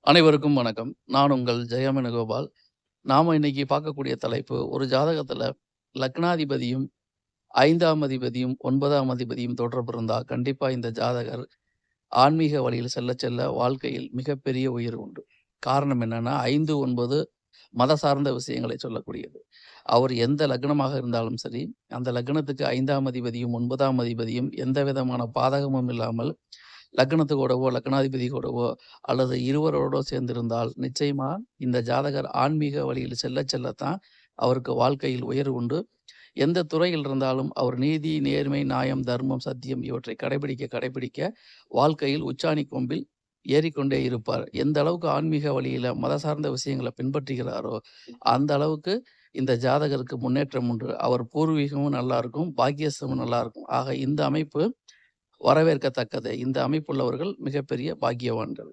அனைவருக்கும் வணக்கம். நான் உங்கள் ஜெயமேனுகோபால். நாம இன்னைக்கு பார்க்கக்கூடிய தலைப்பு, ஒரு ஜாதகத்துல லக்னாதிபதியும், 5ஆம் அதிபதியும், 9ஆம் அதிபதியும் தொடர்பு இருந்தா, கண்டிப்பா இந்த ஜாதகர் ஆன்மீக வழியில் செல்ல செல்ல வாழ்க்கையில் மிகப்பெரிய உயர்வு உண்டு. காரணம் என்னன்னா, 5, 9 மத சார்ந்த விஷயங்களை சொல்லக்கூடியது. அவர் எந்த லக்னமாக இருந்தாலும் சரி, அந்த லக்னத்துக்கு 5ஆம் அதிபதியும், 9ஆம் அதிபதியும் எந்த விதமான பாதகமும் இல்லாமல் லக்னத்துக்கூடவோ, லக்னாதிபதி கூடவோ அல்லது இருவரோடோ சேர்ந்திருந்தால், நிச்சயமா இந்த ஜாதகர் ஆன்மீக வழியில் செல்ல செல்லத்தான் அவருக்கு வாழ்க்கையில் உயர்வு உண்டு. எந்த துறையில் இருந்தாலும் அவர் நீதி, நேர்மை, நியாயம், தர்மம், சத்தியம் இவற்றை கடைபிடிக்க வாழ்க்கையில் உச்சாணி கொம்பில் ஏறிக்கொண்டே இருப்பார். எந்த அளவுக்கு ஆன்மீக வழியில மத சார்ந்த விஷயங்கள பின்பற்றுகிறாரோ, அந்த அளவுக்கு இந்த ஜாதகருக்கு முன்னேற்றம் உண்டு. அவர் பூர்வீகமும் நல்லா இருக்கும், பாக்கியஸ்தமும் நல்லா இருக்கும். ஆக இந்த அமைப்பு வரவேற்கத்தக்கது. இந்த அமைப்புள்ளவர்கள் மிகப்பெரிய பாக்கியவான்கள்.